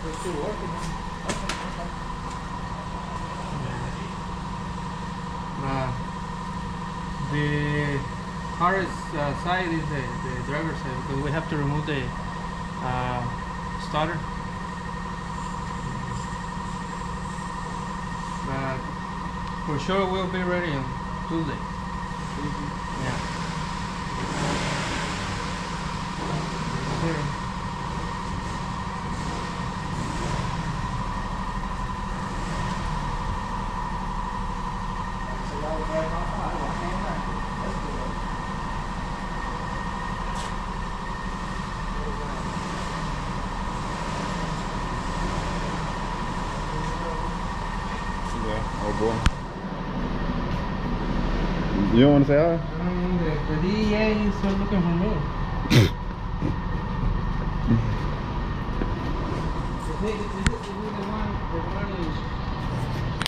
We're still working on it. The hardest side is the driver's side because we have to remove the starter. But for sure we'll be ready on Tuesday. Yeah. Here. Oh boy. You don't want to say hi? The DEA is still looking for me.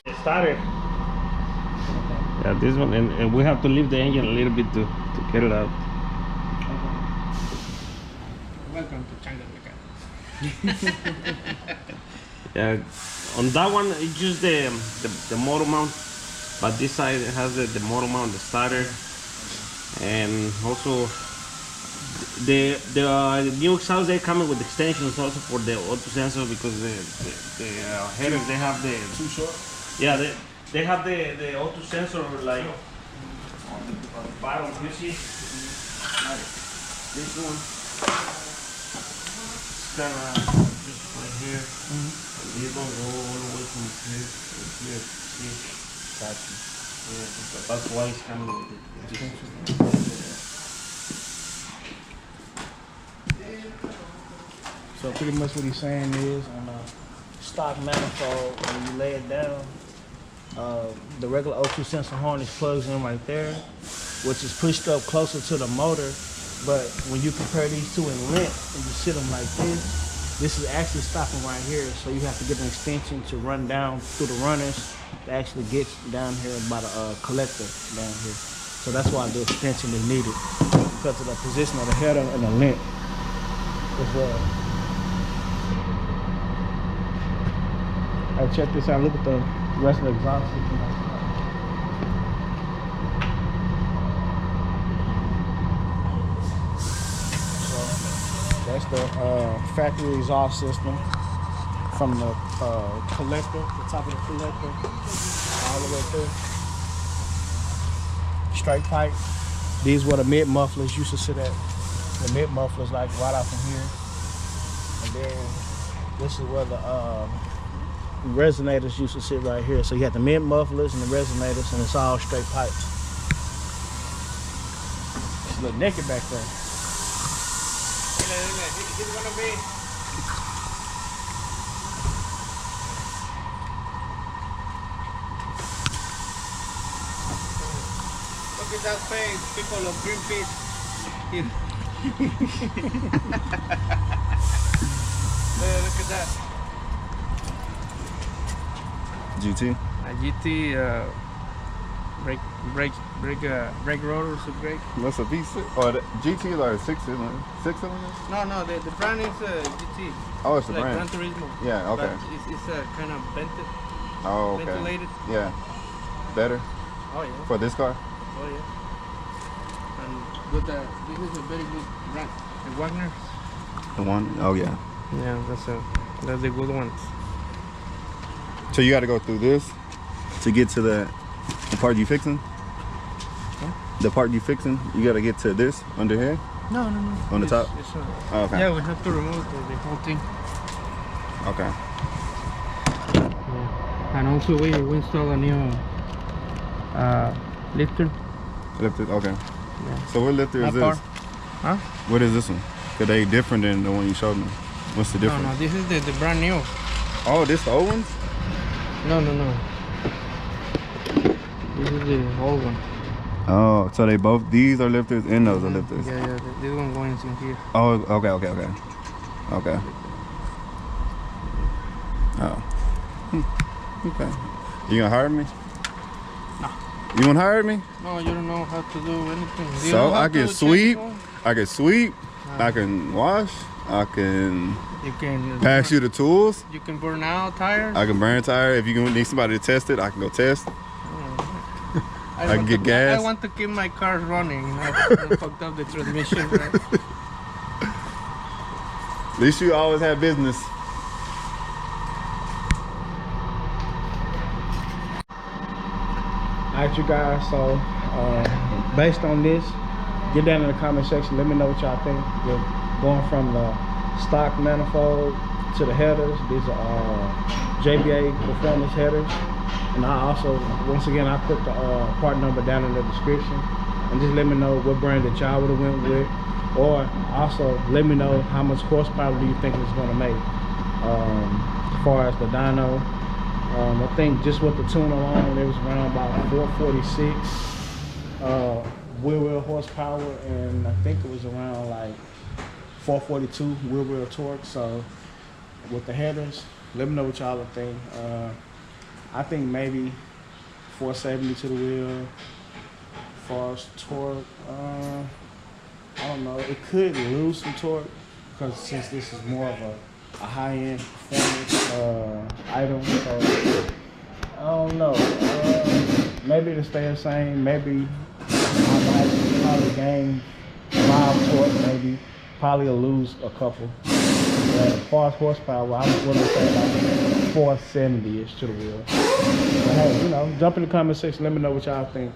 It started. Yeah, this one, and we have to leave the engine a little bit to get it out. Welcome to Challenger ScatPack. Yeah, on that one it's just the motor mount, but this side has the motor mount, the starter, and also the new exhaust, they're coming with extensions also for the auto sensor, because the headers, they have the Too short? yeah, they have the auto sensor like on the bottom. You see this one, it's kind of just right here. You don't go all the way from here to here. See? Gotcha. Yeah, that's why it's coming with it. So pretty much what he's saying is, on a stock manifold, when you lay it down, the regular O2 sensor harness plugs in right there, which is pushed up closer to the motor. But when you compare these two in length and you sit them like this is actually stopping right here. So you have to get an extension to run down through the runners to actually get down here by the collector down here. So that's why the extension is needed, because of the position of the header and the length as well. All right, check this out. Look at the rest of the exhaust system. That's the factory exhaust system from the collector, the top of the collector, all the way through. Straight pipe. These were the mid mufflers used to sit at. The mid mufflers like right out from here. And then this is where the resonators used to sit right here. So you had the mid mufflers and the resonators, and it's all straight pipes. It's a little naked back there. He's gonna be. Look at that face, people of Greenpeace. Look at that. GT? A GT brake rotors to brake. That's a V6. Oh, the GT is like 6 cylinders? No, the brand is GT. Oh, it's the like brand. Gran Turismo. Yeah, okay. But it's kind of vented. Oh, okay. Ventilated. Yeah. Better Oh yeah. for this car? Oh yeah. And with this is a very good brand. The Wagner. The one? Oh, yeah. Yeah, that's the good ones. So you got to go through this to get to the part you fixing? Huh? The part you fixing, you got to get to this under here? No. On the top? It's, Oh, okay. yeah, we have to remove the whole thing. Okay. Yeah. And also we install a new lifter. Lifter, okay. Yeah. So what lifter is this? Huh? What is this one? Because they different than the one you showed me. What's the difference? No, this is the brand new. Oh, this the old ones? No. This is the old one. Oh, so they both, these are lifters and those are lifters? Yeah, this one going in here. Oh, okay. Okay. Oh. Okay. You gonna hire me? No. You gonna hire me? No, you don't know how to do anything. So I can sweep. I can sweep. I can wash. I can You can pass you the tools. You can burn out tires. I can burn tire. If you need somebody to test it, I can go test. I can get gas. I want to keep my cars running. I fucked up the transmission. Right? At least you always have business. Alright, you guys, so based on this, get down in the comment section, let me know what y'all think. We're going from the stock manifold to the headers. These are JBA performance headers. And I also, once again, I put the part number down in the description. And just let me know what brand that y'all would have went with. Or also let me know how much horsepower do you think it's gonna make. As far as the dyno, I think just with the tune alone, it was around about 446 wheel horsepower, and I think it was around like 442 wheel torque. So with the headers, let me know what y'all think. I think maybe 470 to the wheel. As far as torque, I don't know. It could lose some torque because since this is more of a high-end performance item, so I don't know. Maybe it'll stay the same. Maybe I might probably gain 5 torque. Maybe probably will lose a couple. As far as horsepower, I was willing to say like 470-ish to the wheel. But hey, you know, jump in the comment section. Let me know what y'all think.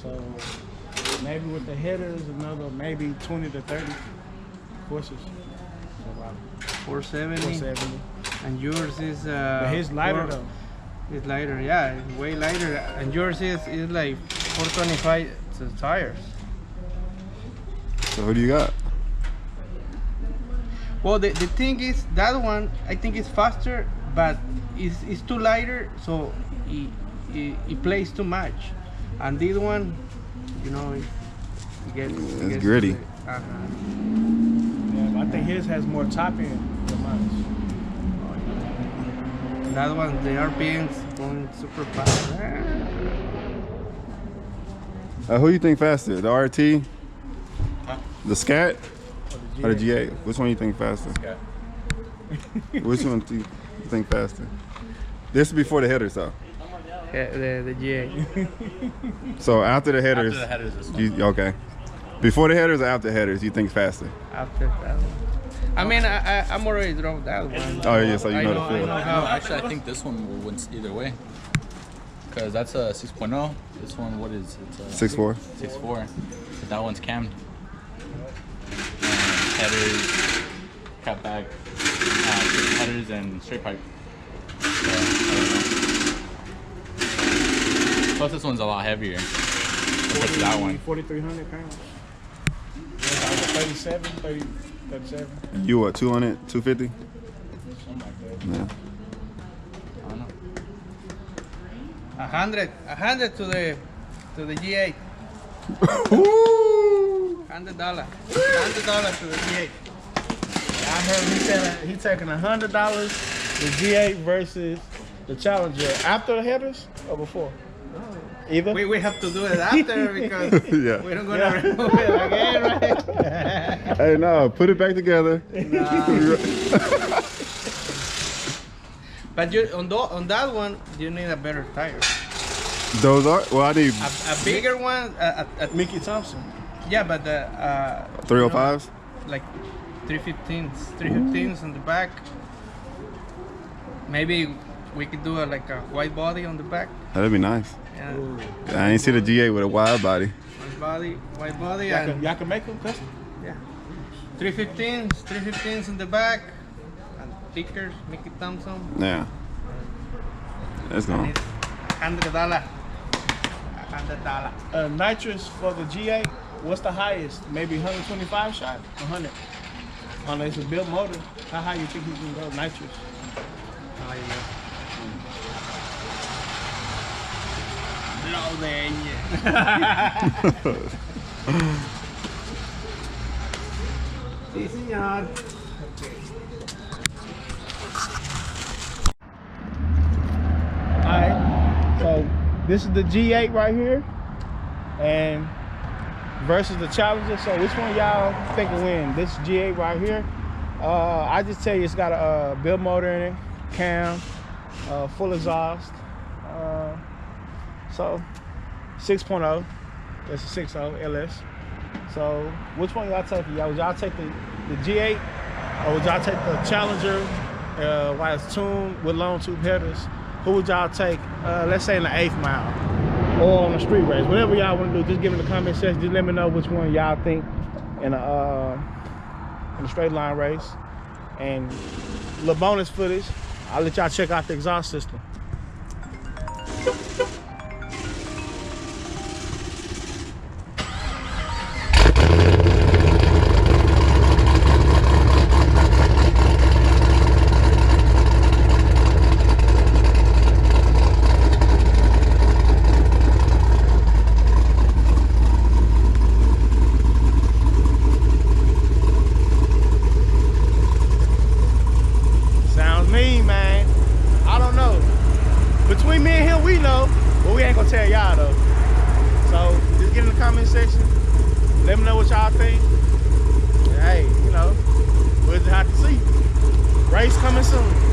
So maybe with the headers, another maybe 20 to 30 horses. So about 470. And yours is but his lighter though. It's lighter, yeah, it's way lighter. And yours is like 425 tires. So who do you got? Well, the thing is, that one I think is faster, but it's too lighter, so it plays too much. And this one, you know, it gets gritty. Yeah, but I think his has more top end than mine. That one, the RPM's going super fast. Who you think faster, the RT, the Scat, or the GA? Which one you think faster? Scat. Which one do you think faster? This is before the headers, though. Yeah, the GA. So after the headers, After the headers, this one. okay. Before the headers or after the headers, you think faster? After that one. I mean, I'm already drove that one. Oh yeah, so you know the feel. No, actually, I think this one will win either way. Because that's a 6.0. This one, what is it? 6.4. 6.4. But that one's cammed. Headers, ScatPack, headers, and straight pipe. So, I don't know. Plus, this one's a lot heavier compared to that one. 4,300 pounds. 37, 30, 37. You what, 200, 250? Something like that. Yeah. I don't know. 100 to the G8. $100. $100 to the G8. I heard he said he taking $100 the G8 versus the Challenger after the headers or before? Either. We have to do it after because Yeah. we don't gonna remove it again, right? Hey, no, put it back together. But you on that one, you need a better tire. Those are, well, I need A bigger one. Mickey Thompson. Yeah, but the 305s. like 315s on the back. Maybe we could do like a white body on the back. That'd be nice. Yeah. I ain't see the GA with a wide body. White body, Y'all can make them custom. yeah. 315s in the back, and stickers, Mickey Thompson. Yeah. Let's go. $100. $100. Nitrous for the G8, what's the highest? Maybe 125 shot? 100. It's a built motor. How high you think you can go nitrous? Oh, yeah. Blow the engine. Sí, señor. Alright, so this is the G8 right here, and versus the Challenger. So which one y'all think will win? This G8 right here. I just tell you, it's got a build motor in it, cam, full exhaust. So 6.0, that's a 6.0 LS. So which one y'all taking? Would y'all take the G8, or would y'all take the Challenger while it's tuned with Longtube headers? Who would y'all take, let's say in the 8th mile or on a street race? Whatever y'all want to do, just give me the comment section. Just let me know which one y'all think in a straight line race. And a little bonus footage, I'll let y'all check out the exhaust system. Between me and him, we know, but we ain't gonna tell y'all though. So just get in the comment section. Let me know what y'all think. And hey, you know, we'll just have to see. Race coming soon.